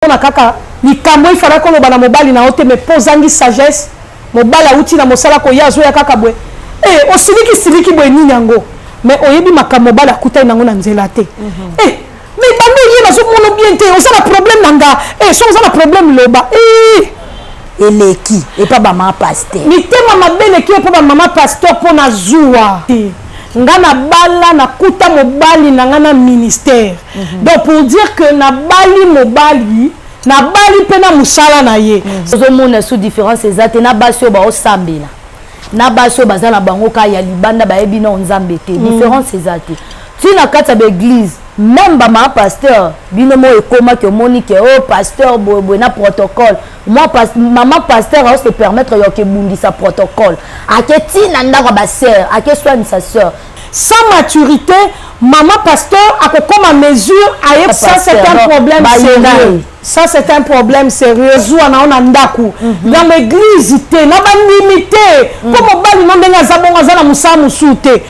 On a kaka likambo il fallait qu'on obana mobali na ote me posangi sagesse mobala uti na mosala ko yazo ya kaka bwe eh osiliki bwe nini yango mais oyebi makambo mobala kutai nango na nzela te eh mais bando ye na so mono bien te on ça la problème nanga eh so on a problème loba eh eleki et pas ba maman pasteur ni tema mabele ki po ba maman pasteur po na zuwa nga na bala na kuta mobali na nga na ministère donc pour dire que na bali mobali na bali pena musala na ye zo mona sous différence ezate na basio ba osambela na basio bazana bango ka ya libanda ba ebi na nzambe te différence ezate ti na kata ba église même ba ma pasteur bino mo ekoma ke monique oh pasteur boy na protocole moi maman pasteur a se permettre yo ke bundi sa protocole aketi na ndako ba sœur ake soigne sa sœur sans maturité maman pasteur a comme à mesure à ça c'est un problème sérieux ça c'est un problème sérieux on a ndaku dans l'église té na ba limité comme bali non ndenga zabonga za na musa musute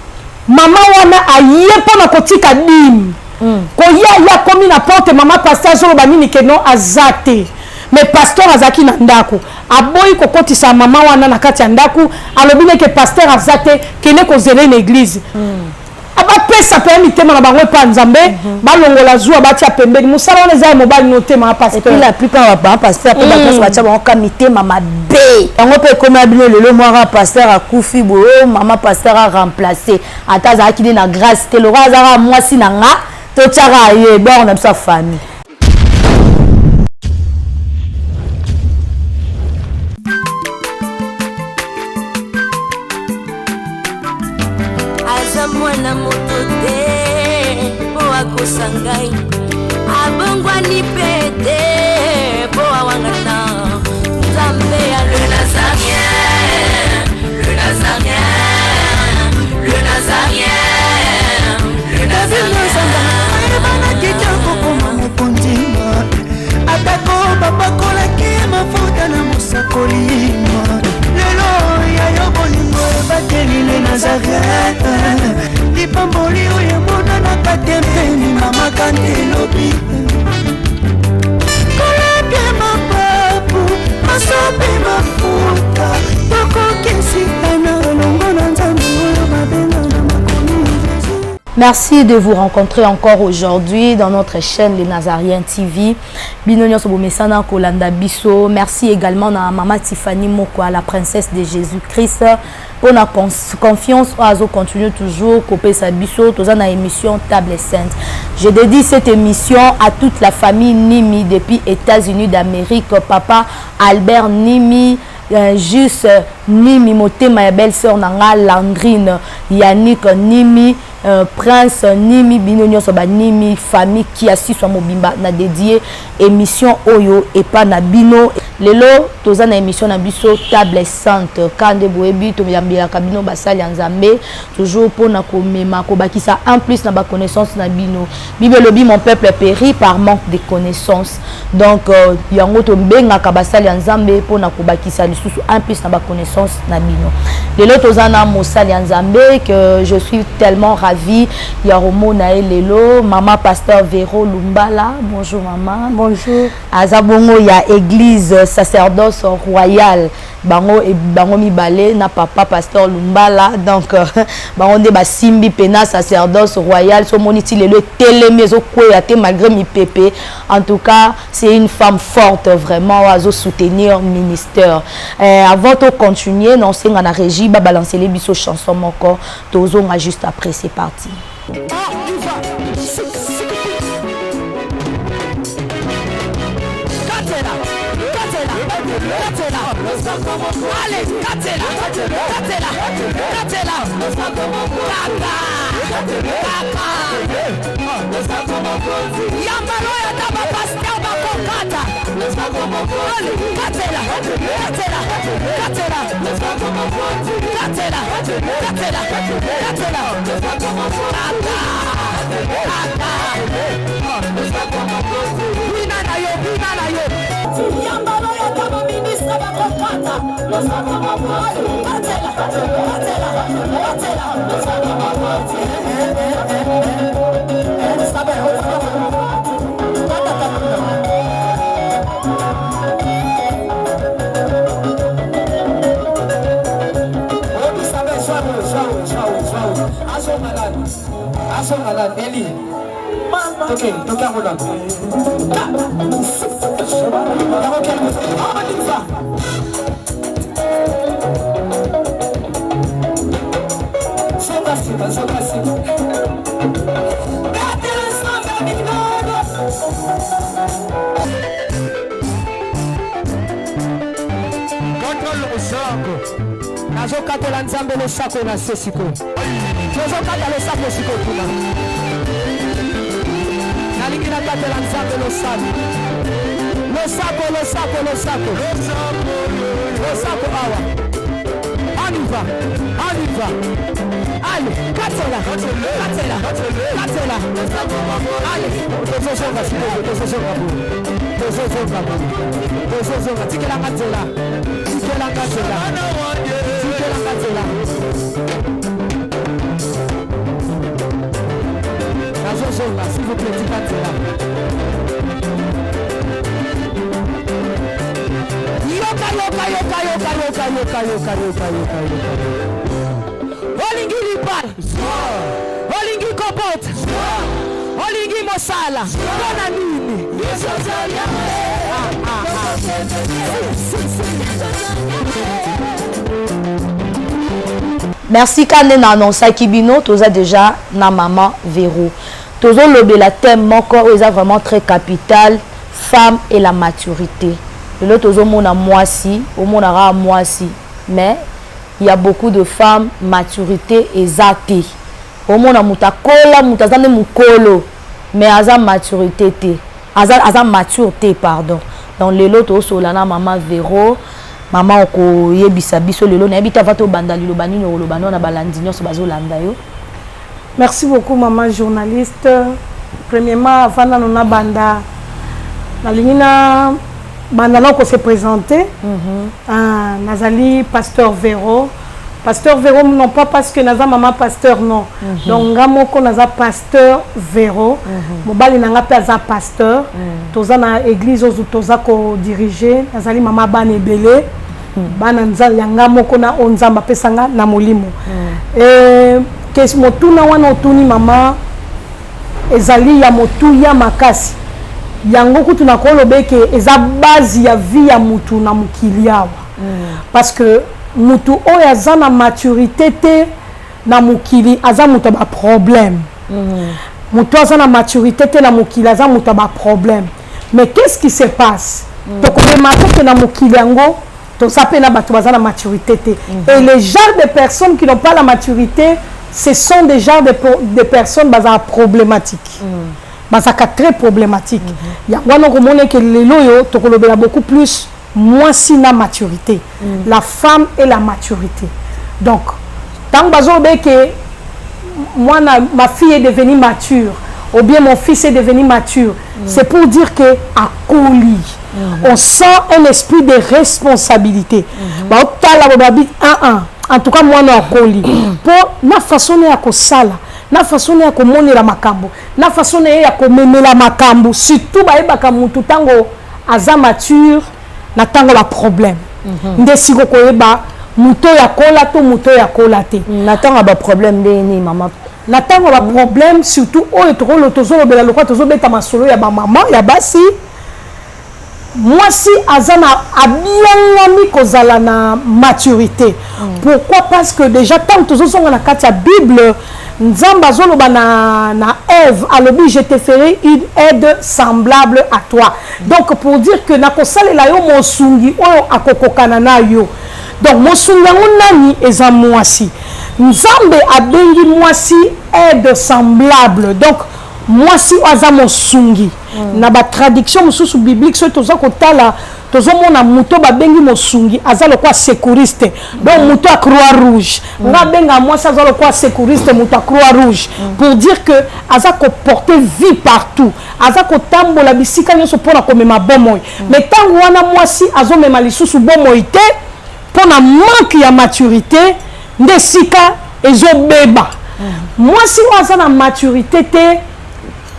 maman wana aye pona kotika dim ko ya komi na porte maman pasteur zo ba nini ke non azate mais pasteur azaki na ndaku aboyi kokotisa maman wana na kati ya ndaku alobine ke pasteur azate kene ko zele na église aba pesa pe mitema na bango pa nzambe balongola zuwa batia pembeni musala wana za mobile noté ma pasteur et puis la plupart ba pasteur pe ba batia bango ka mitema mabe bango pe comme bino lelo moi pasteur akufi bo maman pasteur a remplacé ata za ki na grâce te le roi za moi si na nga to tiara ye bon on a sa famille. Mwana motote po akosangai abongwa ni pete po awangata nzambe ya le nazarien le nazarien le nazarien le nazarien bana kitoko koma mopondima atako babakola ke mafuta na musakolima lelo ya yo bolingo bateli le nazarien lipamboli oyo monana katempeni mama kantelobi koleke mapapu masope mafuta tokokesikana olongo na nzambe oyo babenga na makomi. Merci de vous rencontrer encore aujourd'hui dans notre chaîne Les Nazariens TV. Binonyo Sobomesana Kolanda Bisso. Merci également à Maman Tiffany Moko, la princesse de Jésus-Christ. Pour la confiance, Oazo continue toujours couper sa bisso, tous en émission Table Sainte. Je dédie cette émission à toute la famille Nimi depuis États-Unis d'Amérique. Papa Albert Nimi, Juste Nimi, ma belle-sœur Nanga Landrine, Yannick Nimi, Prince Nimi, Binonyo Soba Nimi, famille qui assis sur Mobimba, na dédié émission Oyo et pas na Bino. Lelo toza na émission na biso Table Sainte kande boebi to yambila kabino basali nzambe toujours pour na komema ko bakisa en plus na ba connaissance na bino bible lobi mon peuple périt par manque de connaissances donc yango to benga ka basali nzambe pour na ko bakisa lisusu en plus na ba connaissance na bino lelo toza na mosali nzambe que je suis tellement ravie ya romona lelo maman pasteur Véro Lumbala bonjour maman bonjour azabongo ya église sacerdoce royal bango et bango mibale na papa pasteur Lumbala donc bango de basimbi pena sacerdoce royal so moniti le télémezo kwea te malgré mi pépé en tout cas c'est une femme forte vraiment à soutenir ministère avant de continuer non c'est na régie ba balancer les biso chanson moko tozonga juste après c'est parti. Allez, Katela, Yambalo ya taba pasteur bakokata. Nazokatela nzambe losako na se siko. Tozokata losako siko tuna. Nalingi nakatela nzambe losako. Losako awa. Aniva. Allez, katela. Allez, tozozonga. Tikela katela. Nazozonga, s'il vous plaît, tikatela. Yoka. Olingi lipal. Olingi kopot. Olingi mosala. Bona nini. Merci Kane na annonça Kibino, toza déjà na maman Véro. Tozo lobé la thème mon corps est vraiment très capital, femme et la maturité. Le tozo mona moisi, au monara moisi, mais il y a beaucoup de femmes maturité et zate. Au mona mutakola, mutazane mukolo, mais aza maturité te. Aza maturité pardon. Donc le lot solana maman Véro. Maman ko yebisa biso lelo na yebita vato bandali lo banini lo banona balandi nyoso bazolanda yo. Merci beaucoup maman journaliste. Premièrement avant na banda na lingina banda na ko se présenter. Nazali pasteur Véro. Pasteur Véro non pas parce que naza maman pasteur non. Donc ngamoko naza pasteur Véro. Mobali nanga pe aza pasteur. Toza na église ozu toza ko diriger. Nazali maman bane belé. Bana nzali yanga moko na onzamba pesanga na molimo. Kes motuna wana otuni mama ezali ya motu ya makasi. Yango kutu na kolobeke eza base ya vie ya mutu na mukili yawa. Parce que mutu oyo aza na maturité te na mukili aza mutu ba problème. Mutu aza na maturité te na mukili aza mutu ba problème. Mais qu'est-ce qui se passe? To ko remarquer que na mukili yango to sapé na batu baza na maturité te. Et les genres de personnes qui n'ont pas la maturité, ce sont des genres de personnes baza problématiques. Baza très problématiques. Ya wana ko mone que lelo yo to ko lobela beaucoup plus moi si na maturité. La femme et la maturité. Donc tant bazo be que moi ma fille est devenue mature ou bien mon fils est devenu mature, c'est pour dire que à Koli on sent un esprit de responsabilité. En tout cas, moi, na Koli. Pour na façon ya ko sala, na façon ya ko monela makambo, na façon ya ko memela makambo, surtout ba ebaka mutu tango aza mature, na tango la problème. Ndesi ko koyeba muto ya kola to muto ya kola te. Na tango ba problème ndeni maman. Na tango la problème surtout oyo to lo tozo lobela lokwa tozo beta masolo ya ba maman ya basi. Moi si azana abiangami kozala na maturité. Pourquoi? Parce que déjà tant que zonga na kati ya Bible nzamba zoloba na Ève alobi je te ferai une aide semblable à toi. Donc pour dire que na kosalela yo mosungi oyo akokokana na yo. Donc mosungi yango nani eza mwasi. Nzambe abengi mwasi aide semblable. Donc mwasi aza mosungi. Na ba traduction mususu biblique so toza kotala tozo mona muto ba bengi mosungi aza lokwa secouriste. Donc muto a croix rouge. Nga benga mwasi aza lokwa secouriste muto a croix rouge pour dire que aza ko porter vie partout. Aza ko tambola bisika nyoso pona ko mema bomoy. Mais tango wana mwasi azo mema lisusu bomoy te pona manque ya maturité ndesika ezo beba. Mwasi aza na maturité te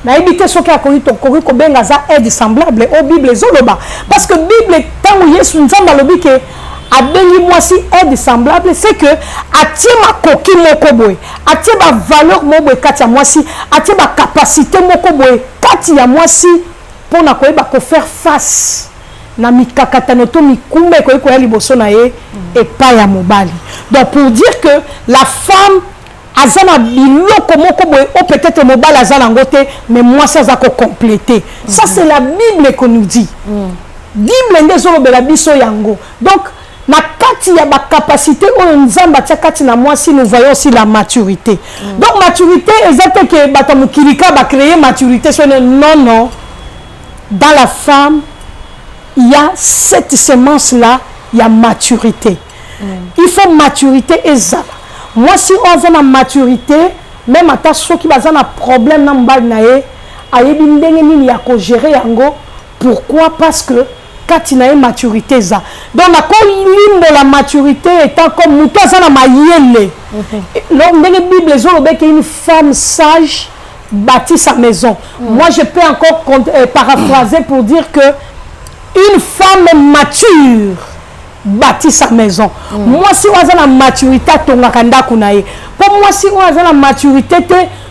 na ebité soki akoki ko benga za aide semblable au Bible zoloba parce que Bible tango Yesu nzamba lobi ke abengi mwasi aide semblable, c'est que atie makoki moko boye, atie ba valeur moko boye kati ya mwasi, atie ba capacité moko boye kati ya mwasi pour na koyeba ko faire face na mikakatano to mikumba ko ya liboso na ye epai ya mobali. Donc pour dire que la femme azana biloko moko boye ou peut-être mobali azana ngote mais mwasi azako compléter. Ça c'est la Bible qu'on nous dit. Bible ndezolo bela biso yango. Donc na kati ya ba capacité oyo nzamba tia kati na mwasi, nous voyons aussi la maturité. Donc maturité exacte que bato mukilika ba créer maturité non. Dans la femme il y a cette semence là, il y a maturité. Il faut maturité et zala. Moi si on a la maturité, même à ceux qui ont un problème dans mbal nae, ayebi ndenge nini ya ko gérer yango. Pourquoi? Parce que quand il y a une maturité ça. Donc la maturité étant comme nous tous na mayele. Donc dans la Bible les autres que une femme sage bâtit sa maison. Moi je peux encore paraphraser pour dire que une femme mature bâtit sa maison. Moi si on a la maturité tongaka ndako na ye. Pour moi si on a la maturité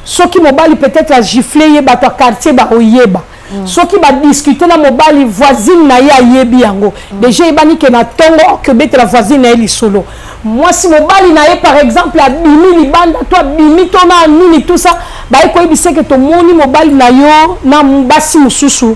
ceux qui mobali peut-être a gifler ba to quartier ba oyeba. Ceux qui va discuter na mobali voisine na ya yebi yango. Déjà ibani ke na tongo que bete la voisine na eli solo. Moi si mobali na ye par exemple a bimi libanda toi bimi tona nini tout ça ba ko ibise que to moni mobali na yo na mbasi mususu.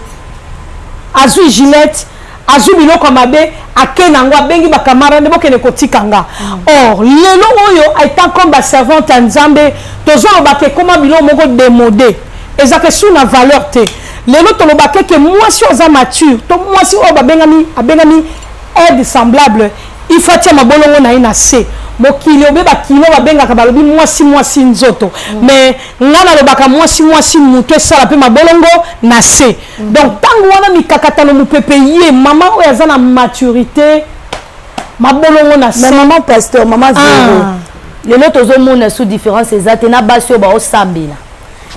Azui Gillette, azui biloko mabe, akenangwa bengi ba camarade bokene kotikanga. Or, lelo oyo étant comme ba servante en Nzambe, tozo obake comment bilo moko démodé. Ezaka sou na valeur te. Lelo to lobake que moi si oza mature, to moi si oba bengami aide semblable, il faut tia mabolongo na ina se. Mokili obeba kilo babengaka balobi mwasi nzoto mais ngana lobaka mwasi muto esala pe mabolongo na se. Donc tango wana mikakatano mupepe ye mama oyo aza na maturité mabolongo na se. Mais maman pasteur maman zéro lelo tozomona sous différence ezate na basi oyo baosambela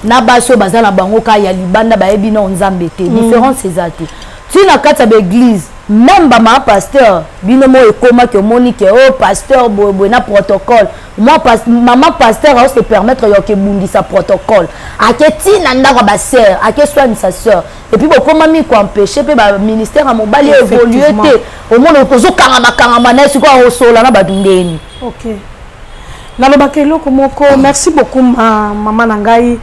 na basi oyo baza na bango ka ya libanda bayebi na nzambe te différence ezate tina kati ya église. Même maman pasteur binomo ekoma ke moni ke oh pasteur boy na protocole moi maman pasteur a se permettre yo ke bundi sa protocole aketi na ndako ba sœur ake soigne sa sœur et puis bokoma mi ko empêcher pe ba ministère a mobali évoluer te au monde tozo kangama na siko o sola na badundeni. OK. Na lobakelo komoko merci beaucoup maman nangai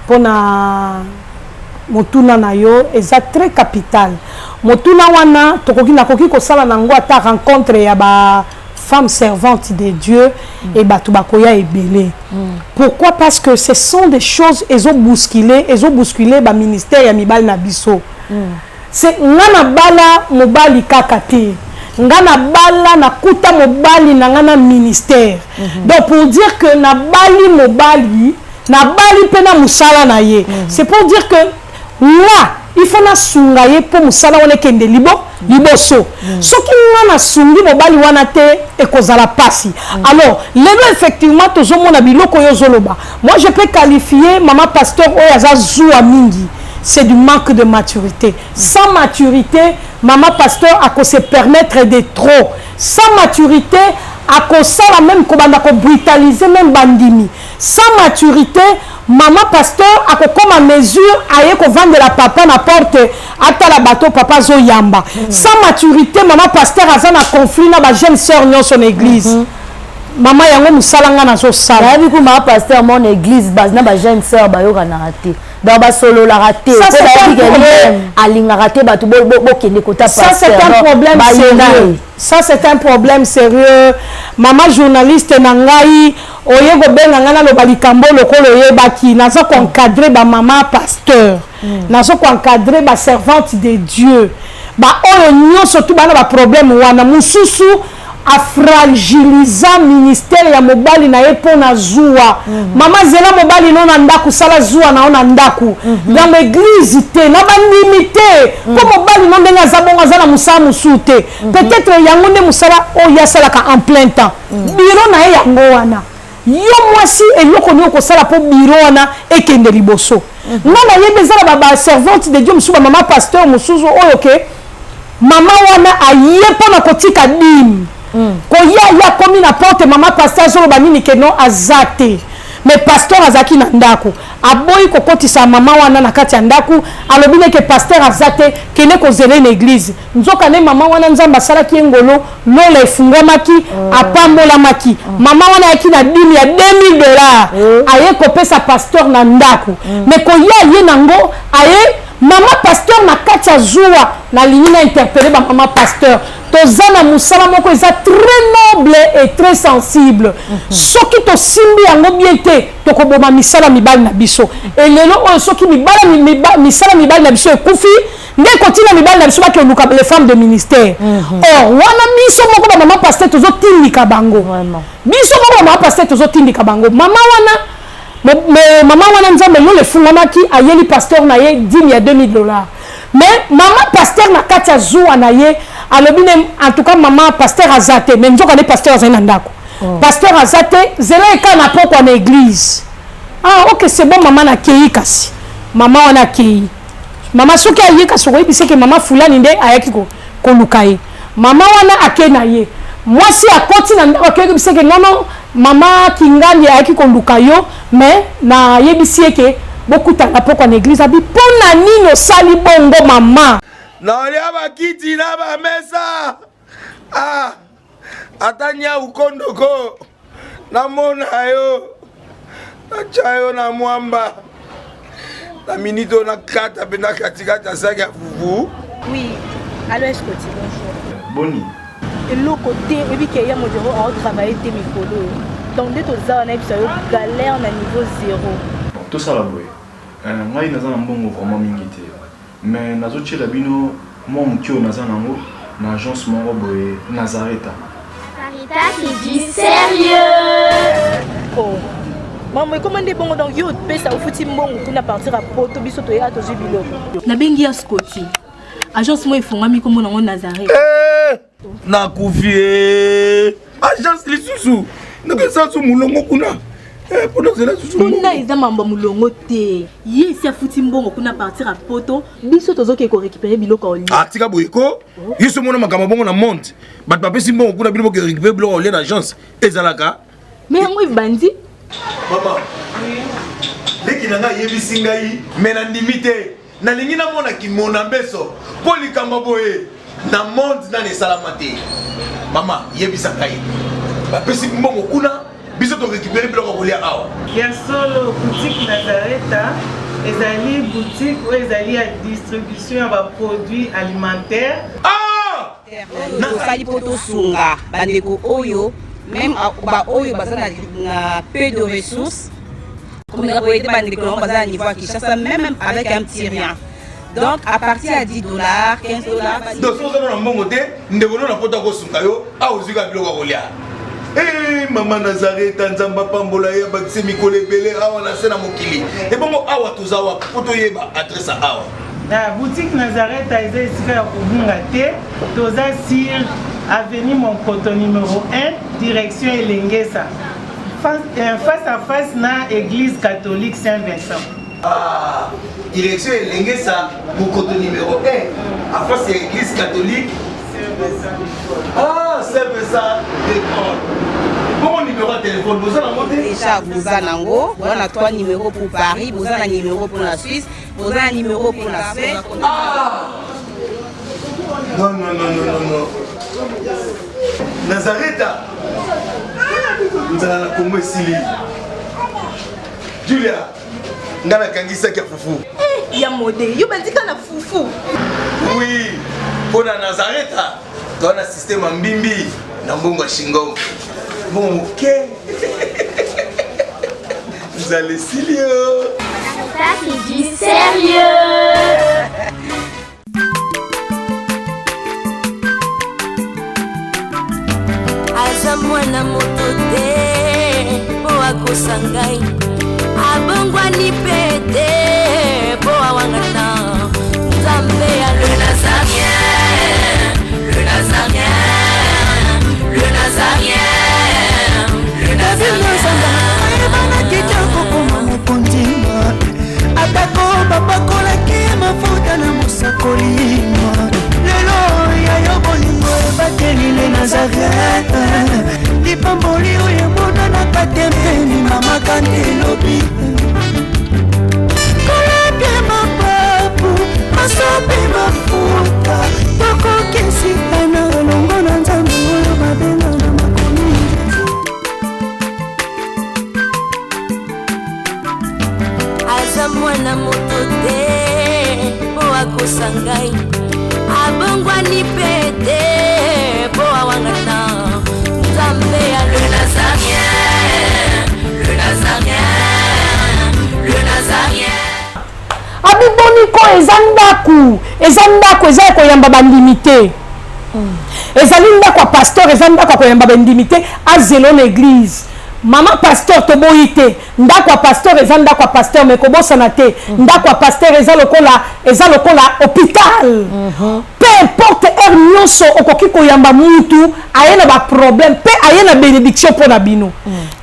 pona motuna na yo eza très capital. Motuna wana tokoki kosala nango ata rencontre ya ba femme servante de Dieu et batu bakoya ebele. Pourquoi? Parce que ce sont des choses ezo bousculer ba ministère ya mibali na biso. C'est ngana bala mobali kakate. Ngana bala na kuta mobali na ngana ministère. Donc pour dire que na bali mobali na bali pena musala na ye. C'est pour dire que là il faut na sungaye pour musala wana kende liboso. Soki na sungi mobali wana te ekozala pasi. Alors, lelo effectivement tozomona biloko yo zoloba. Moi je peux qualifier maman pasteur oyaza zuwa mingi. C'est du manque de maturité. Sans maturité, maman pasteur a se permettre de trop. Sans maturité, a la même kobanda ko brutaliser même bandimi. Sans maturité, maman pasteur a comme à mesure aye ko vendre la papa na porte ata la bateau papa zo yamba. Sans maturité, maman pasteur a un conflit na ba jeune sœur dans son église. Maman yango musalanga na zo sala. Yabi ko maman pasteur mon église base na ba jeune sœur ba yo kana raté. Dans ba solo la raté. Ça c'est un problème. Alinga raté ba to bo kende kota pasteur. Ça c'est un problème sérieux. Ça c'est un problème sérieux. Maman journaliste nangai oyego benga ngana lo balikambo lokolo yebaki nazo ko encadrer ba maman pasteur. Nazo ko encadrer ba servante de Dieu. Ba oyo nyonso tu bana ba problème wana mususu a fragiliser ministère ya mobali na ye pona zuwa. Mama zela mobali no na ndaku sala zuwa na ona ndaku. Dans l'église te na ba limité. Ko mobali no ndenga zabonga zala musa musute. Peut-être yango nde musala o ya sala ka en plein temps. Biro na ye yango wana. Yo mwasi eloko ni ko sala po biro wana ekende liboso. Nana ye bezala ba servante de Dieu musuba mama pasteur musuzo oyo ke maman wana aye pona kotika dim koya komi na porte maman pasteur azoloba nini ke non azate mais pasteur azaki na ndako aboyi kokotisa maman wana na kati ya ndako alobi neke pasteur azate kene kozela na église nzoka ne maman wana nzamba salaki ngolo lola efungwamaki apambolamaki maman wana yaki na dimi ya $2000 aye kopesa pasteur na ndako mais koya ye nango aye maman pasteur na kati ya zuwa na lingi na interpeller ba maman pasteur tozana musala moko eza très noble et très sensible soki to simbi yango bien te tokoboma misala mibali na biso elelo oyo soki misala mibali na biso ekufi nde kotina mibali na biso bakoluka les femmes de ministère or wana biso moko ba maman pasteur tozotindika bango biso moko ba maman pasteur tozotindika bango mama wana nzambe lo le fungamaki ayeli pasteur na ye dimi ya $2000 mais maman pasteur na kati ya zuwa na ye alobine en tout cas maman pasteur azate mais nzoka ne pasteur azali na ndako pasteur azate zela eka na pokwa na église ok c'est bon maman na kei kasi maman wana kei maman soki aye kasi okoyebisa ke maman fulani nde ayaki koluka ye maman wana ake na ye mwasi akoti na ndako akoyebisa ke nono maman kingandi ayaki koluka yo mais na yebisi eke bokutana pokwa na église abi pona nini osali bongo mama naolia bakiti na bamesa atanya ukondoko namona yo nacha yo na mwamba na minito na kata pena katikati ya saki ya fufu. Oui, alors est-ce que tu bonjour Boni et l'autre côté et puis qu'il y a mon bureau à travailler tes micros donc dès que ça on a eu galère na niveau 0 tout ça la boy ngai naza na mbongo vraiment mingi te mais nazotiela bino mwa mokio naza nango na agence moko boye Nazareta. Caritas c'est du sérieux. Oh maman comment des bongo donc yo pesa au futi mbongo kuna partir à poto biso to ya to jubilo na bengi ya Scotty agence mo ifungami comme nango Nazareta na kufie agence lisusu nakesa su mulongo kuna kuna eza mambo mulongo te ye si afuti mbongo kuna partir à poto biso tozoke ko récupérer biloko oli tika boyeko yeso mona makambo bongo na monte bat papesi mbongo kuna biloko récupérer biloko oli na agence ezalaka mais yango ibandi mama leki nanga yebisi ngai mais na ndimite nalingi namona kimona mbeso po likambo boye na monde na nesalama te mama yebisa ngai bapesi mbongo kuna biso to récupérer biloko kolia awa ya solo boutique Nazareta ezali boutique ou ezali ya distribution ya ba produits alimentaires nakosali po tosunga bandeko oyo même ba oyo baza na peu de ressources comme na boyede bandeko na baza na niveau à Kinshasa même avec un petit rien donc à partir à $10 $15 donc so na mbongo te ndeko na pota ko sunga yo awuzika biloko kolia. Maman Nazareta nzamba pambola ya bakise mikolo ebele awa na sena mokili ebongo awa tozawa poto yeba adresse awa na boutique Nazareta eza esika ya kobunga te toza sur avenue Monkoto numéro 1 direction Elengesa face à face na église catholique Saint-Vincent. Direction Elengesa Monkoto numéro 1 à face à l'église catholique Saint-Vincent d'école. Bon numéro de téléphone, vous en avez déjà vous en avez. Vous avez 3 numéros pour Paris, vous avez un numéro pour la Suisse, vous avez un numéro pour la Suède. Non. Nazareta. Nous allons la combo ici. Julia, nous allons kangisa kia fufu. Ya modé, yo bandika na fufu. Oui, pour la Nazareta, tu as un système en bimbi, dans bongo shingo. Bon, ok. Vous allez Silio. Ça c'est du sérieux. Aza mwana moto te po akosangai abongwani pete po awangana nzambe ya le Nazarien, le Nazarien, le Nazarien, le Nazarien. Atako babakolaki mafuta na mosakoli lelo ni pete po awangana nzambe ya le nazarien le nazarien le nazarien abiboni ko eza ndako eza koyamba bandimi te ezali ndako ya pasteur eza ndako ya koyamba bandimi te azelo na église mama pasteur toboyi te ndako ya pasteur eza ndako ya pasteur me kobosana te ndako ya pasteur eza lokola hôpital peu importe heure nyonso okoki koyamba mutu aye na baproblème mpe aye na bénédiction mpo na bino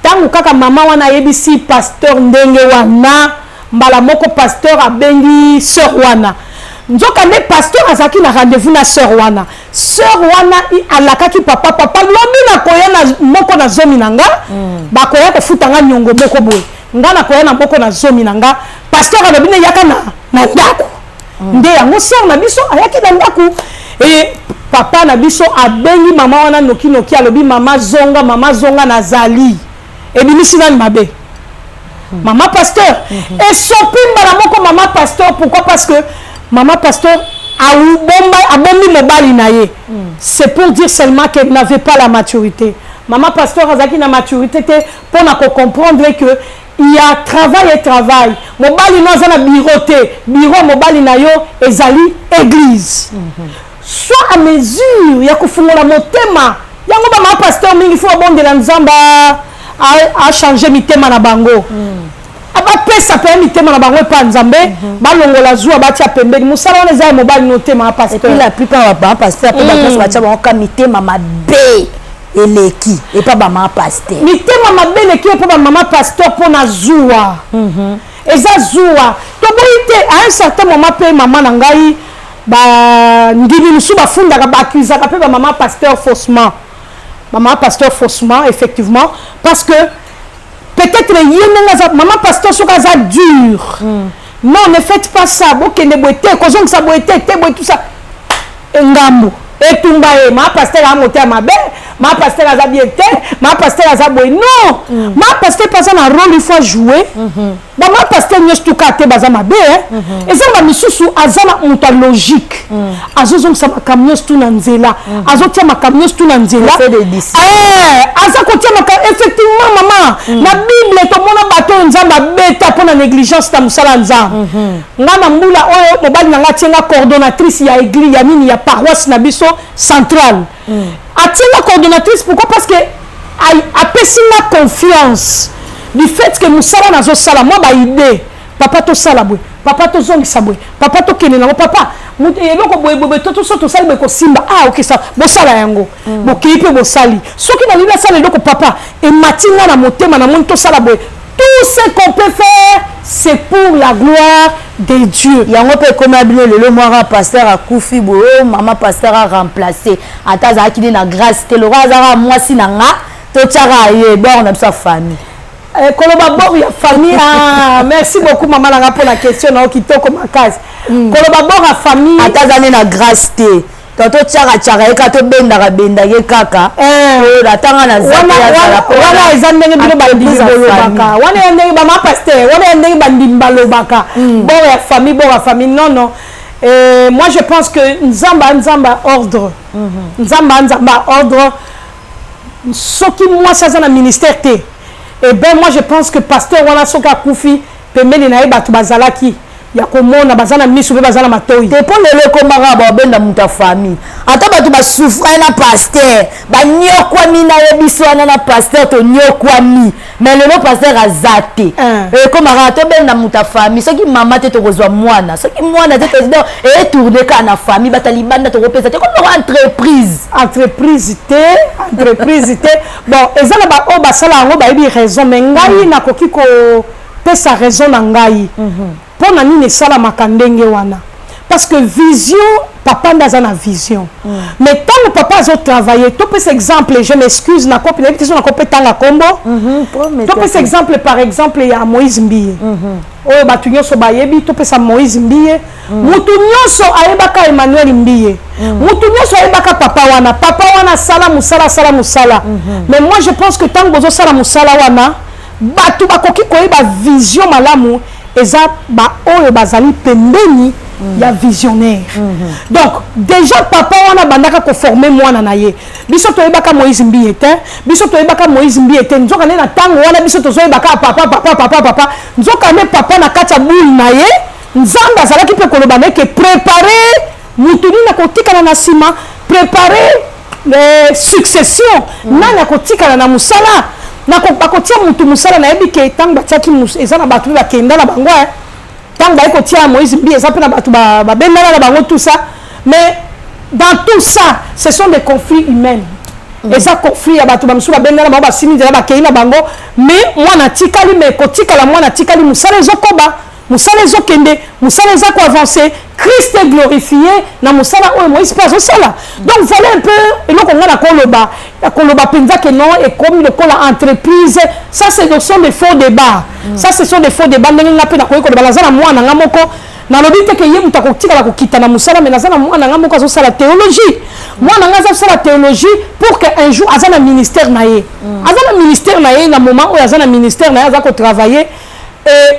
ntango kaka mama wana ayebisi pasteur ndenge wana mbala moko pasteur abengi sœur wana nzoka nde pasteur azalaki na rendez-vous na sœur wana alakaki papa lobi nakoya na moko na zomi na nga bakoya kofuta nga nyongo moko boye nga nakoya na moko na zomi na nga pasteur alobi ne yaka na ndako nde yango sœur na biso ayaki na ndako e papa na biso abengi mama wana noki alobi mama zonga nazali ebimisi nani mabe Maman pasteur. Et sopimba la moko maman pasteur. Pourquoi? Parce que maman pasteur a bombi mobali naye. C'est pour dire seulement qu'elle n'avait pas la maturité. Maman pasteur a la maturité pour comprendre que il y a travail et travail. Mobali non zana bureau mobali na yo ezali église. Soit à mesure ya kufungola motema. Yango ba maman pasteur mingi faut bon de la nzamba a changé mitema na bango. Aba pesa pe mitema na bango pa nzambe balongola zuwa batia pembeni musala wana za mobali no tema pasteur. Et puis la plupart ba pasteur pe ba batia ba ka mitema mabe eleki et pas ba mama pasteur. Mitema mabe eleki et pas ba mama pasteur pour na zuwa. Eza zuwa. To boite à un certain moment pe maman na ngai ba ndimi musu ba funda ka ba accuser ka pe ba mama pasteur faussement. Maman pasteur faussement, effectivement, parce que peut-être maman pasteur sur ça dur. Non, ne faites pas ça. Bon, que ne boite, que ça boite, tout ça. Ngambo. Et tout ma pasteur a monté à ma belle, ma pasteur a zabiété, ma pasteur a zaboy. Non, ma pasteur passe un rôle il faut jouer. Bon, ma pasteur n'y est tout cas baza ma belle. Et ça va me sous azana monta logique. Azozom sa ma camion tout nanzela. Azotia ma camion tout nanzela. Azakotia ma effectivement maman. La Bible to mona bateau nzamba beta pour la négligence ta musala nzamba. Ngana mbula oyo mobali nanga tienga coordonnatrice ya église ya nini ya paroisse na biso centrale. A-t-il la coordonnatrice? Pourquoi? Parce que a pesé la confiance du fait que nous sommes dans sala moi ba idée papa to sala boy papa to zongi sabwe papa to kenena papa eloko boy boy to so to sala ko simba OK ça bo sala yango bo kipe bo sali soki na lila sala eloko papa et matinga na motema na mon to sala boy. Tout ce qu'on peut faire, c'est pour la gloire de Dieu. Il y a un peu comme le mois pasteur a koufi maman pasteur a remplacé. Ataza qui est na grâce, te le roi zara moi si nanga, to tchara ye bon on a sa famille. Kolobabor ya famille merci beaucoup maman nanga pour la question na kitoko makasi. Kolobabor a famille ataza na grâce te. Toto tchara eka benda ye kaka la tanga na zamba wana ezandenge bino bandimba lobaka wana yandenge ba ma pasteur wana yandenge bandimba lobaka bon ya famille non moi je pense que nzamba ordre nzamba ordre soki moi ça na ministère te et ben moi je pense que pasteur wana soka kufi pembeni na yeba tu bazalaki ya komona bazana misu be bazana matoi dépend de le komara ba benda muta famille ata batu ba souffrir na pasteur ba nyokwa mi na yebiso na pasteur to nyokwa mi mais le pasteur azate e komara to benda muta famille soki mama te to kozwa mwana soki mwana te président et tourner ka na famille batali banda to repesa te comme entreprise bon ezala ba o ba sala ngo ba yebi raison mais ngai na koki ko pesa raison na ngai pour nani ne sala makandenge wana parce que vision papa ndazana vision mais tant le papa a travaillé tout peut exemple je m'excuse na copie na question na copie tanga kombo tout peut exemple par exemple ya Moïse Mbiye oyo batunyo so bayebi tout peut sa Moïse Mbiye mutunyo so ayebaka Emmanuel Mbiye mutunyo so ayebaka papa wana sala musala mais moi je pense que tant bozo sala musala wana batu bakoki koyeba vision malamu eza ba oyo bazali pembeni il y a visionnaire. Donc, déjà, papa, on a bandaka ko former moi na ye. Biso to ebaka Moïse Mbiete, biso to ebaka Moïse Mbiete, nzoka ne na tango wana biso to zo ebaka papa. Nzoka ne papa na kata boule na ye, nzamba zalaki pe koloba ne ke préparer mutuni na kotika na sima, préparer les successions. Nana kotika na musala, na kopakotia mutu musala na yebi ke tango batiaki ezana batu ba kenda na bango tant que kotia Moïse Mbi ça peut na batu ba bendana na bango tout ça, mais dans tout ça ce sont des conflits humains. Et ça conflit ya batu ba msu ba bendana ba sini de ba keina bango, mais moi na tikali mais kotika la moi na tikali musala ezokoba, musala ezokende, musala ezako avancer, Christ est glorifié na musala o Moïse pas au sala. Donc voilà un peu et donc on a la koloba penza que non et comme le kola entreprise, ça c'est ce sont des faux débats. Ça ce sont des faux débats ndenge pe na ko ko balaza na mwana nga moko na lobi te ke ye muta ko tika la ko kita na musala mais na za na mwana nga moko zo sala théologie. Mwana nga za sala théologie pour que un jour azana ministère na ye. Azana ministère na ye na moment où azana ministère na ye za ko travailler et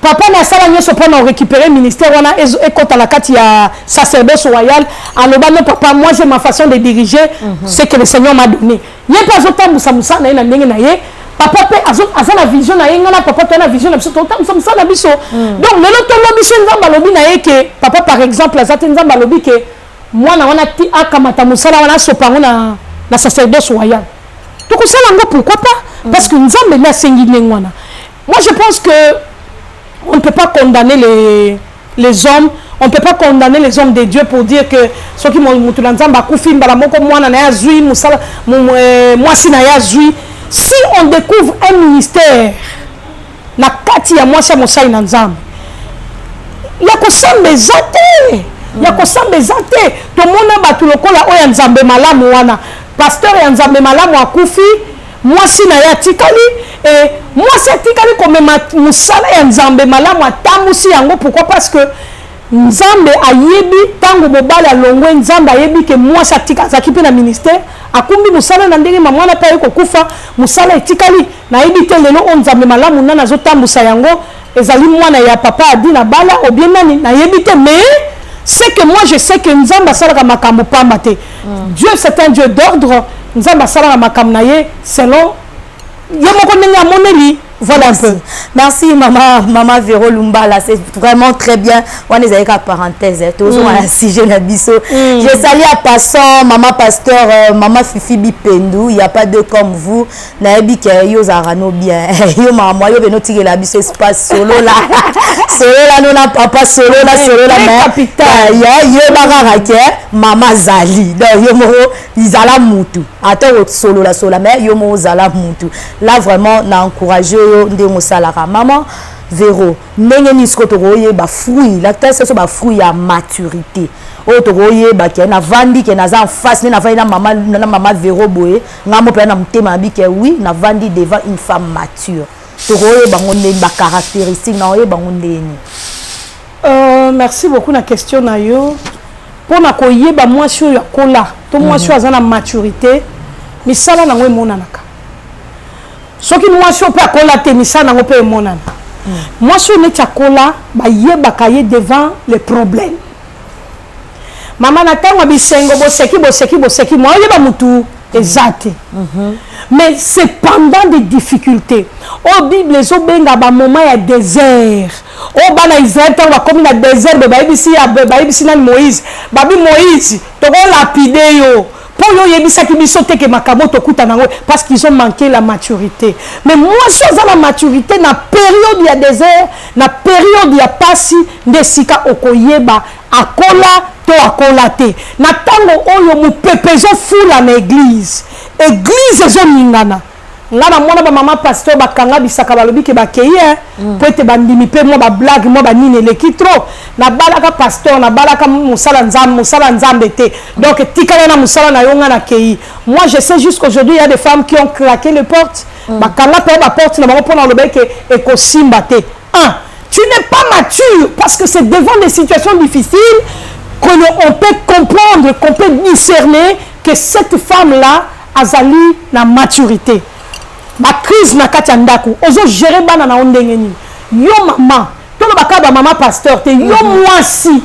papa na sala nyoso pour nous récupérer ministère wana et quand à la kati ya sacerdoce royal aloba non papa moi j'ai ma façon de diriger ce que le Seigneur m'a donné. Yé pas autant musa na na ndenge na ye papa pe azana vision na ye ngana papa to na vision na biso to musa na biso. Donc lelo to lo biso nzamba lobi na ye que papa par exemple azate nzamba lobi que moi na wana ti akamata musala wana sopango na sacerdoce royal. Donc ça lango pourquoi pas parce que nzamba na sengi ngwana. Moi je pense que on ne peut pas condamner les hommes, on ne peut pas condamner les hommes de Dieu pour dire que ceux qui m'ont si on découvre un ministère, na kati ya mwasa mosai na nzamba, ya kosambe zate, ya kosambe zate, to mona batu lokola oya nzambe malamu wana, pasteur ya nzambe malamu akufi, mwasi na ya tikali et mwasi tikali comme musala ya nzambe malamu atamusi yango. Pourquoi? Parce que nzambe ayebi tango mobala longwe nzambe ayebi ke mwasi tika zaki pe na ministère akumbi musala na ndenge mamwana pa yeko kufa musala etikali na yebi te lelo on nzambe malamu nana zotambusa yango ezali mwana ya papa adi na bala ou bien nani na yebi te, mais c'est que moi je sais que nzamba salaka makambo pamba te. Dieu c'est un Dieu d'ordre. Nzamba salaka makambo na ye selon yemoko ndenge amoneli. Voilà un peu. Merci maman Véro Lumbala, c'est vraiment très bien. On est avec la parenthèse, toujours à la sujet de Bisso. Je salue à passant maman pasteur, maman Fifi Bipendou, il n'y a pas deux comme vous. Naebi qui yo zarano bien. Yo maman yo beno tirer la Bisso espace solo là. Solo là non na papa solo là mais capital. Yo bararake maman Zali. Donc yo mo izala mutu. Attends solo là mais yo mo zala mutu. Là vraiment na encourager ndenge osalaka maman Véro ndenge nini siko tokoyeba fruit la tête c'est ba fruit ya maturité oyo tokoyeba ke na vandi ke naza en face na vandi na maman Véro boye ngamo pe na mutema bi ke oui na vandi devant une femme mature tokoyeba ngondeni ba caractéristiques na oyeba ngondeni. Merci beaucoup na question na yo pona koyeba mwasi oyo akola to mwasi aza na maturité misala nango emonanaka. Ce qui moi suis pas collaté mais ça n'a pas eu mon âme. Moi suis né chakola ba yeba kaye devant les problèmes. Maman n'attend wa bisengo boseki moi yeba mutu exact. Mais c'est pendant des difficultés. Au Bible les obenga ba moment ya désert. Au bana Israël ta wa comme na désert ba ibisi na Moïse. Babi Moïse to ko lapider yo. Pour yo yebisa ki biso te ke makabo to kuta nango parce qu'ils ont manqué la maturité. Mais moi chose à la maturité na période ya désert, na période ya pasi ndesika okoyeba akola to akolate. Na tango oyo mu pepezo fula na église. Église zo ningana. Ngana mwana ba maman pasteur bakanga bisaka balobi ke bakeye po ete bandimi pe mo ba blague mo ba nini leki trop na balaka pasteur na balaka musala nzambe te donc tikala na musala na yonga na kei. Moi je sais jusqu'aujourd'hui il y a des femmes qui ont claqué les portes bakanga pe ba porte na bango pona lobe ke ekosimba te. Tu n'es pas mature parce que c'est devant des situations difficiles que on peut comprendre, qu'on peut discerner que cette femme là azali na maturité. Ma crise na kati ndaku ozo gérer bana na ondenge ni yo maman to lo bakaba maman pasteur te yo mwasi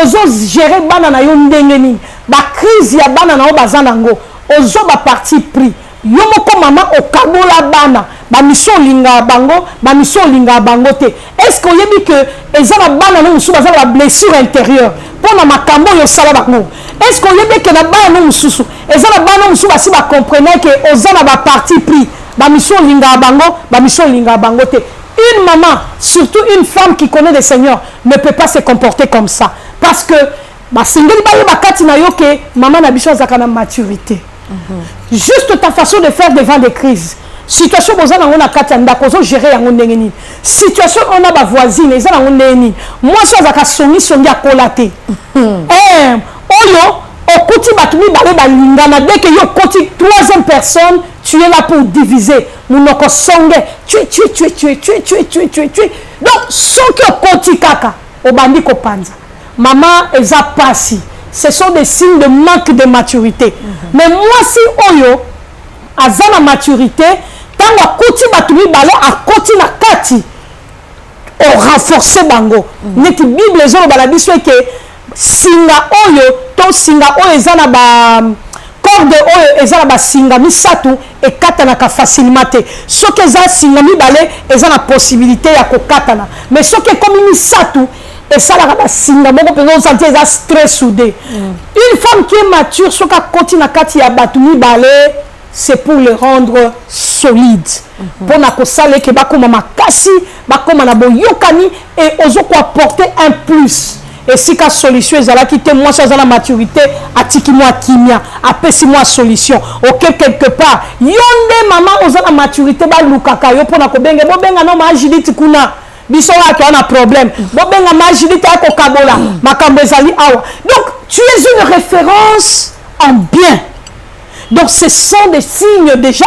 ozo gérer bana na yo ndenge nini ba crise ya bana na yo bazanango ozo ba parti pris yo moko mama okabola bana ba mission linga bango ba mission linga bango te est-ce que yebi que ezala bana no musu bazala ba blessure intérieure pona makambo yo sala bango est-ce que yebi que na bana no musu ezala bana musu basi ba comprendre que ozala ba parti pris ba mission linga bango te. Une maman, surtout une femme qui connaît le Seigneur, ne peut pas se comporter comme ça. Parce que, maman n'a pas de maturité. Juste ta façon de faire devant des crises. Situation on a katanda kozo gérer yango ndengeni. Situation on a ba voisine ezala ngo ndengeni. Moi so azaka songi akolate. Oyo okuti batumi bale balingana dès que yo koti troisième personne, tu es là pour diviser. Munoko songe tu. Donc soki okoti kaka obandi ko panza. Maman eza pasi. Ce sont des signes de manque de maturité. Mais moi si oyo azana maturité tango akoti batumi bale akoti na kati o renforcer bango. Neti Bible ezolo bala biso ke singa oyo to singa oyo ezana ba corde oyo ezana ba singa misatu e katana ka facilement te. Soki eza singa mibale ezana possibilité ya ko katana. Mais soki comme misatu et ça la singa moko peut sentir ça très soudé. Une femme qui est mature soki akoti na kati ya batumi bale c'est pour le rendre solide. Pour na kosale ke bakoma makasi, bakoma na boyokani et ozo ko apporter un plus. Et si ka solution ezala ki te moi sans la maturité, atiki moi kimia, apesi moi solution. OK quelque part, yonde maman oza la maturité ba lukaka yo pona ko benga bo benga no ma agilité kuna. Biso wa ki on a problème. Bo benga ma agilité ko kabola, makambo ezali awa. Donc tu es une référence en bien. Donc ce sont des signes déjà,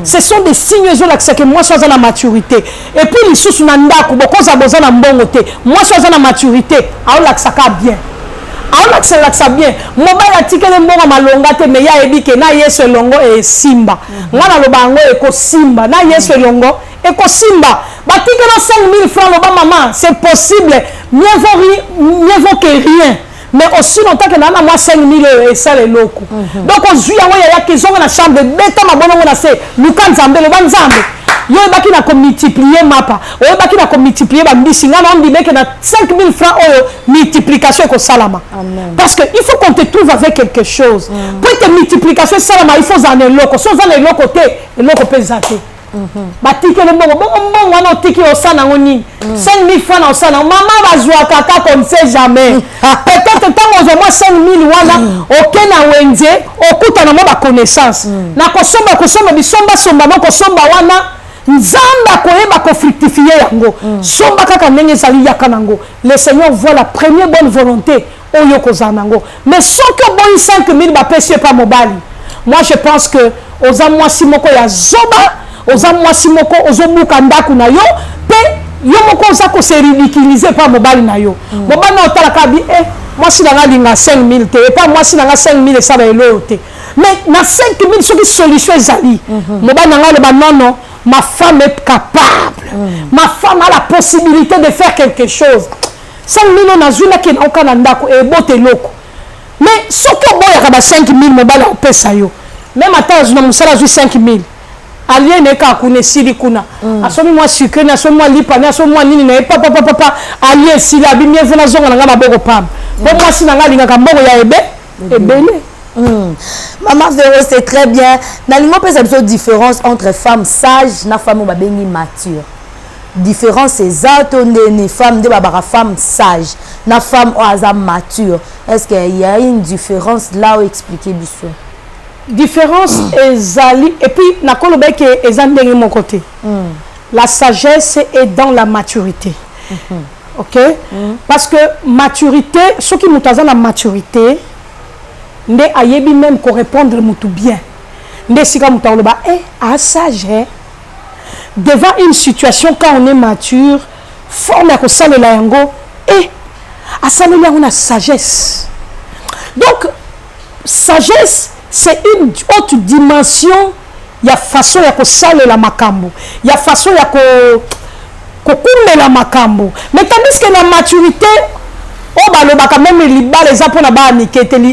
ce sont des signes que moi je suis la maturité. Et puis les sous nandaku beaucoup ça besoin na mbongote. Moi je suis la maturité, alors là ça bien. Alors là ça bien. Mobile article mbongo malonga te mais ya ebike na yeso longo e simba. Ngana lobango e ko simba, na yeso longo e ko simba. Batike na 5000 francs loba maman, c'est possible. Mieux vaut que rien. Mais aussi longtemps que nana moi 5000 et ça les locaux. Donc on joue ya qu'ils ont la chambre beta ma bonne on a c'est lukan zambe le banzambe. Yo baki na ko multiplier mapa. Yo baki na ko multiplier ba mbisinga on dit que na 5000 francs multiplication ko salama. Parce que il faut qu'on te trouve avec quelque chose. Pour te multiplication salama il faut en loko. So za les loko te, loko pesate. Batike le bongo wana otiki osana ngoni 5000 francs na osana maman va jouer kaka comme c'est jamais peut-être tant aux moins 5000 wana okena wenze okuta na ba connaissance na kosomba bisomba somba no kosomba wana nzamba koyeba ko fructifier yango somba kaka ndenge zali yakanango. Le Seigneur voit la première bonne volonté oyo kozanango mais soki boyi 5000 ba pese pas mobali. Moi je pense que oza mwasi moko ya zoba oza mwasi moko ozobuka ndaku na yo pe yo moko oza ko se ridiculiser pa mobali na yo mobali na otala ka bi mwasi na linga 5000 te et pas mwasi na 5000 et ça va elo te mais na 5000 soki solution ezali mobali na le ba non ma femme est capable ma femme a la possibilité de faire quelque chose 5000 on a zuna ki na okana ndaku e bote loko mais soki boya ka ba 5000 mobali o pesa yo même attends je na musala zu 5000 allié n'est qu'à connaître kuna asomi moi sucre na asomi moi lipa na asomi moi nini na papa allié si la bimie vena zonga nga maboko pam bon moi si nga linga kamboko ya ebele. Maman Véro c'est très bien na lingo peut cette différence entre femme sage na femme ba bengi mature. Différence c'est ça ton femme de baba femme sage na femme oaza mature. Est-ce qu'il y a une différence là où expliquer biso? Différence ezali et puis na koloba ke ezandenge mon côté. La sagesse est dans la maturité. OK? Parce que maturité, ce qui nous a la maturité, ne ayebi même ko répondre mutu bien. Ne sika mutu loba sage. Devant une situation quand on est mature, forme ko salela yango asalela on a sagesse. Donc sagesse c'est une autre dimension. Il y a façon ya ko salela makambo, il y a façon ya ko kumela makambo. Mais tandis que la maturité Oh, bah, le même les apôtres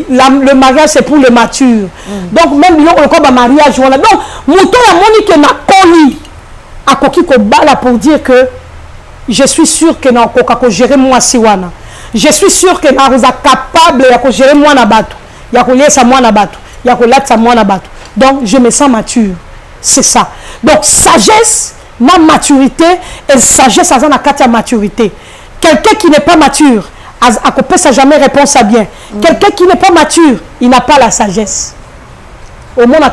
le mariage c'est pour le mature. Donc, même le mariage, voilà. Donc, mouton a monique na coli à koki ko bala pour dire que je suis sûr que na koka gérer moi siwana. Je suis sûr que na rosa capable de gérer moi na bato. Ya ko lier sa moi na bato. Ya ko lat sa moi na bato. Donc, je me sens mature. C'est ça. Donc, sagesse, ma maturité, et sagesse, ça a katia maturité. Quelqu'un qui n'est pas mature, à couper ça jamais réponse à bien. Quelqu'un qui n'est pas mature, il n'a pas la sagesse. Au monde,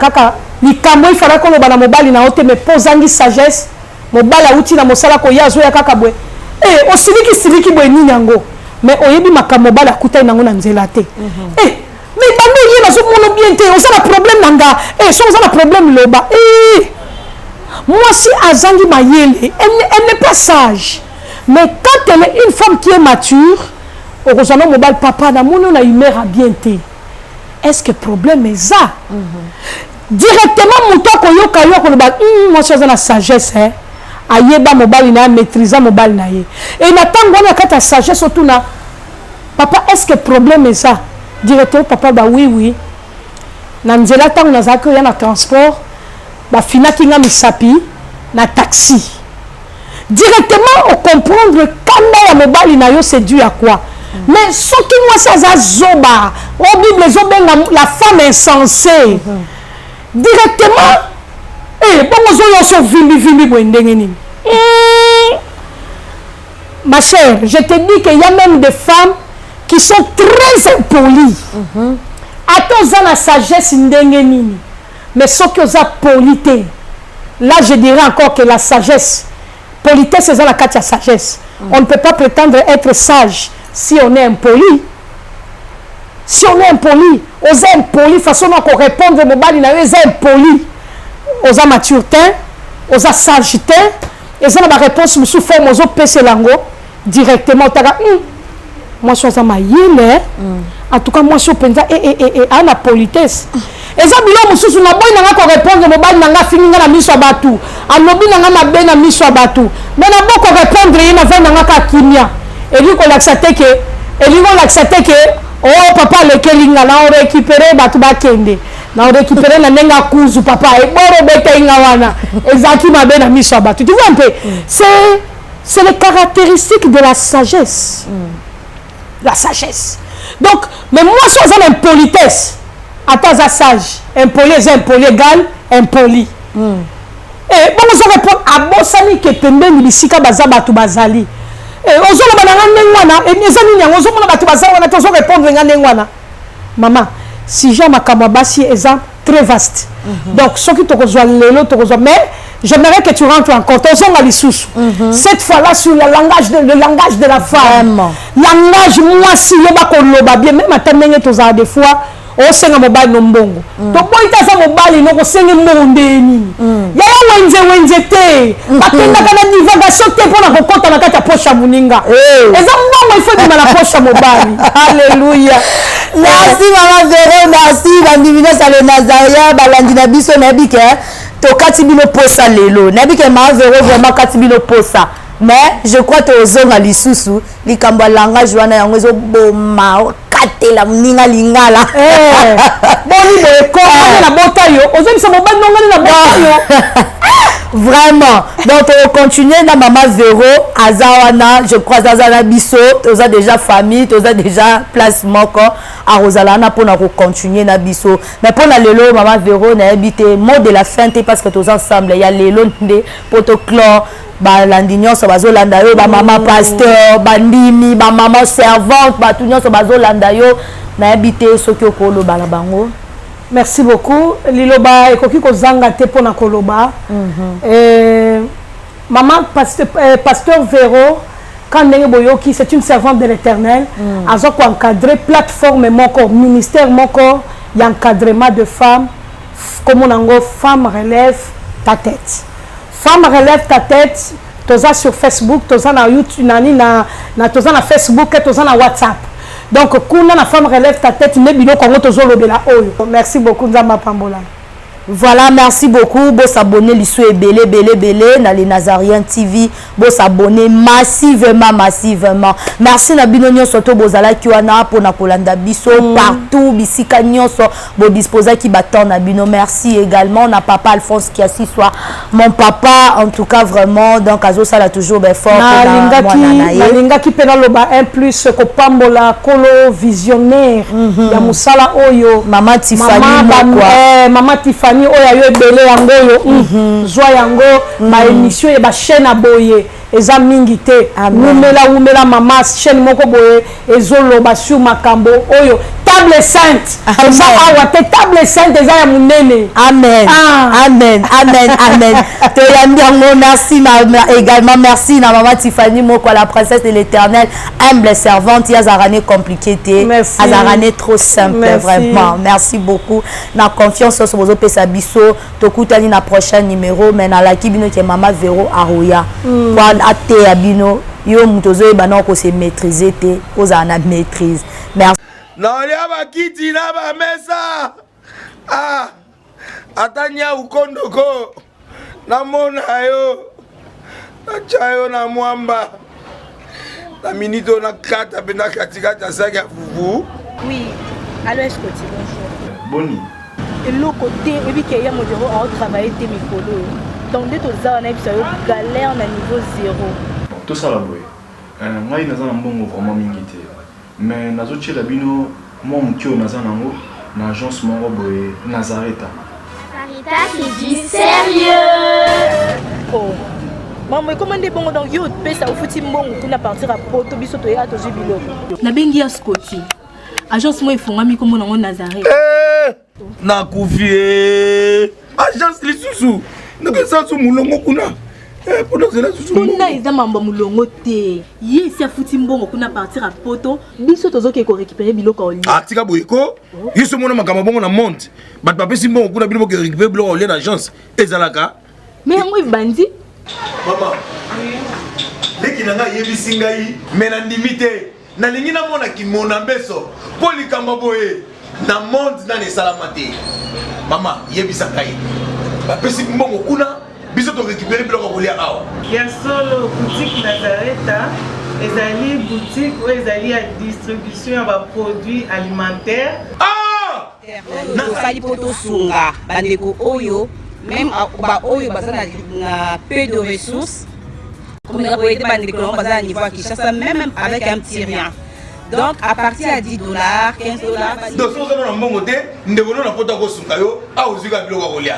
il faudra qu'on ait mobile, il a mais posant sagesse, mobile a outil na mosala ko ya zo ya kaka bwe. Eh, osiliki bwe ni nyango. Mais oyebi makamobile a kuta nango na nzela te. Eh, mais bando yé na zo mono bien te, on a problème nanga. Eh, so on a problème loba. Eh, moi si azangi mayele, elle n'est pas sage. Mais quand elle est une femme qui est mature, heureusement, mobile papa, na mon humeur a bien été. Est-ce que le problème est ça? Directement, mon temps qu'on y moi, je suis dans la sagesse. Ayeba mobile, il a maîtrisé mobile. Et maintenant, on a quand la sagesse autour là. Papa, est-ce que le problème est ça? Directement, papa, bah oui. Nanzela, tant on a accueilli un transport, bah, fina qui n'a mis sapi, na taxi. Directement, on comprendre quand la mobile c'est dû à quoi. Mais ce qui moi ça zoba, au Bible les la femme insensée. Directement, ma chère, je te dis qu'il y a même des femmes qui sont très impolies. Attends la sagesse ndengenini. Mais ce qui ont polité, là je dirais encore que la sagesse. Politesse, c'est la carte de sagesse. On ne peut pas prétendre être sage si on est impoli. Si on est impoli, on est impoli, façon qu'on répondre au mobile, on est impoli. On a maturité, on a sagité, et ça, la réponse me souffre, on a PC lango directement. Moi, je suis à ma yéle. En tout cas, moi, je suis à la politesse. Et ça, je suis à répondre au mobile, on a fini à mise à batou. À l'objet, on a bien à mise à batou. Mais on a beaucoup répondre, il y a kimia. Et lui, on a accepté que, oh, papa, le kelinga, on a récupéré batou bakende. On a récupéré la nenga kuzu, papa. Et bon, bête ingawana. Et Zaki m'a bien à mise à batou. Tu vois un peu? C'est les caractéristiques de la sagesse. La sagesse. Donc, mais moi, je suis en impolitesse. Attends, ça sage. Impoli égal, impoli. Et bon, on répond à Bossani qui est pembe, Nibisika Bazabatu Bazali. Et on se répond et mes amis, on se répondre à maman, si j'ai ma kamabasi est très vaste. Donc, ce qui te rejoint, mais j'aimerais que tu rentres encore. Cette fois-là, sur le langage de la femme. Langage, moi, si je ne bien, même à terminer des fois, on sait que mobile non bon. Donc, moi, il y a un mobile, on sait que monde il y a un wenze te. Bakenda kana divagation te pour la rencontre na kata poche à muninga. Et ça, moi, il faut dire la poche à mobile. Alléluia. Merci, maman Véro, merci. Bandimino, ça le Nazaria, balandina biso nabike. To katibino posa lelo. Nabike maman Véro, vraiment katibino posa. Mais je crois que aux hommes à l'issoussou, les cambalanga, joana, yango zo boma, katela, mninga lingala. Bon, il est la bataille. Aux hommes, ça m'a pas non la bataille. Vraiment. Donc, on continue dans Maman Véro, Azawana, je crois, Azana Bisso, tu as déjà famille, tu as déjà placement, à Rosalana pour nous continuer na Bisso. Mais pour la Lelo, Maman Véro, on a habité mot de la fin, parce que tous ensemble, il y a Lelo, Potoclan, Landignon, Sabazo Landayo, Maman Pasteur, Bandimi, Maman Servante, Batunion, Sabazo Landayo, on a habité Sokyoko, le Balabango. Merci beaucoup. Liloba et Koki Kozanga te pour na koloba. Maman pasteur Véro, quand Nenge Boyoki, c'est une servante de l'Éternel. Azo ko encadrer plateforme mon corps, ministère mon corps, il y a encadrement de femmes. Comme on en femme relève ta tête. Femme relève ta tête. Toza sur Facebook, toza na YouTube, toza na Facebook, toza na WhatsApp. Donc, quand la femme relève ta tête, merci beaucoup, Nzamba Pambola. Voilà, merci beaucoup. Vous s'abonner l'issue est belé dans les Nazariens TV. Vous s'abonner massivement. Merci na binonyo soto bozala ki wana pour na kolanda biso partout bisika nyonso bo disposer qui baton na bino. Merci également na papa Alphonse qui assis soit mon papa en tout cas vraiment donc azo sala toujours ben fort na linga ki pena loba un plus ko pambola kolo visionnaire ya musala oyo maman Tiffany maman Tiffany oyo yo ebele yango yo zwa yango ma émission e ba chaîne aboye eza mingi te umela mama chaîne moko boye ezoloba sur makambo oyo table sainte eza awa te table sainte eza ya munene amen te yambi yango merci également merci na maman Tiffany moko la princesse de l'éternel humble servante yazarane compliqué te azarane trop simple vraiment merci beaucoup na confiance sur bozo pesa biso tokutani na prochain numéro mais na la kibino ke mama Vero Aroya ate abino yo mutozo ebana ko se maîtriser te oza na maîtrise merci naolia bakiti na bamesa atanya ukondoko namona yo nachayo na mwamba na minito na kata pena katikati asaki ya fufu. Oui, alors est-ce que tu bonjour Boni et l'autre côté et puis qu'il y a mon bureau à travailler tes micros donc dès que ça on a eu galère na niveau 0 tout ça la boy ngai naza na mbongo vraiment mingi te mais nazochela bino moi mukio naza nango na agence moko boye Nazareta qui dit sérieux. Oh maman comment des bon donc yo pesa au futi mbongo kuna partir à poto biso to ya to jibilo na bengi ya Scotty agence moi ifungami comme nango Nazareta na kufie agence lisusu ndeke sasu mulongo kuna pour cela susu kuna eza mambo mulongo te yesi afuti mbongo kuna partir à poto biso tozoke ko récupérer biloko oli tika boyeko yiso mona makama bongo na monte bat papa si mbongo kuna biloko récupérer biloko oli na agence ezalaka mais yango ibandi mama leki nanga yebisi ngai mais na ndimite na lingi na mona kimona mbeso polikamba boye na monde na nesalama te mama yebisa ngai bapesi mbongo kuna biso to récupérer biloko kolia awa ya solo boutique Nazareta ezali boutique ou ezali ya distribution ya ba produits alimentaires nasali po tosunga bandeko oyo même ba oyo baza na peu de ressources comme on a été bandeko na baza na niveau à Kinshasa même avec un petit rien. Donc à partir à $10, $15. Donc si on a un bon côté, nous devons la photo ko sungayo a ozuka biloko kolia.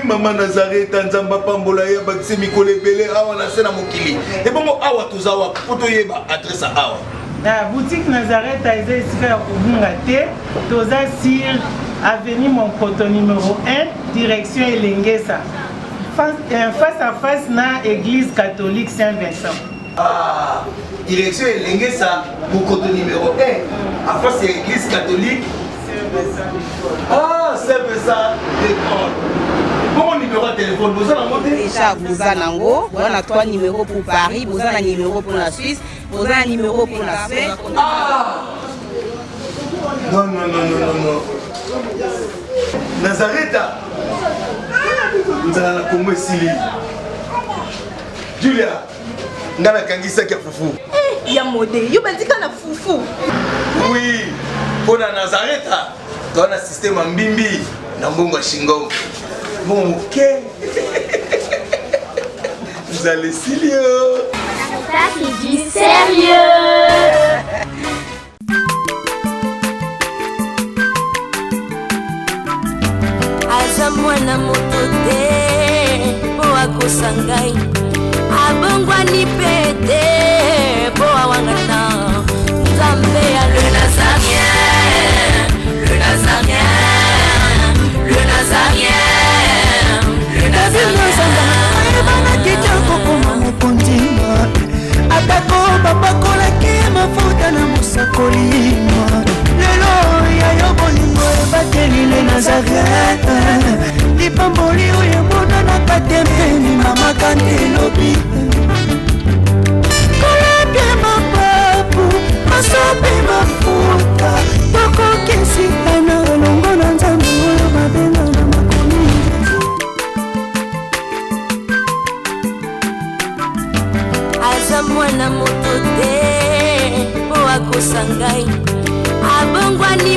Maman Nazareta nzamba pambola ya bakise mikole belé awa na sena mokili. Et bongo awa tozawa photo yeba adresse awa. La boutique Nazareta est ici à Kubungate, toza sur avenue Monkoto numéro 1, direction Elengesa. Face à face na église catholique Saint-Vincent. Direction Elengesa, Monkoto numéro 1, à face de l'église catholique Saint-Vincent d'école. Bon numéro de téléphone, vous avez monté déjà, vous avez nango, vous avez 3 numéros pour Paris, vous avez un numéro pour la Suisse, vous avez un numéro pour la Suède. Non. Nazareta, vous allez la Congo Sili. Julia, ngana kangisa kia fufu. Ya modé, yo bandika na fufu. Oui, pour la Nazareta, dans un système en bimbi, na mbongo shingo. Bon, ok. Vous allez Silio. Qui dit sérieux. Aza mwana moto te po akosa ngai abongwani pete po awangata nzambe ya le Nazarien, le Nazarien, le Nazarien, le Nazarien. Kitoko mokondima atako babakolaki mafuta na mosakolima lelo yayo bolingo ebateli le Nazareta lipamboli oyo emonanaka tempeni mama kandi elobi kolapie mapapu masopi mafuta akosa ngai abongwani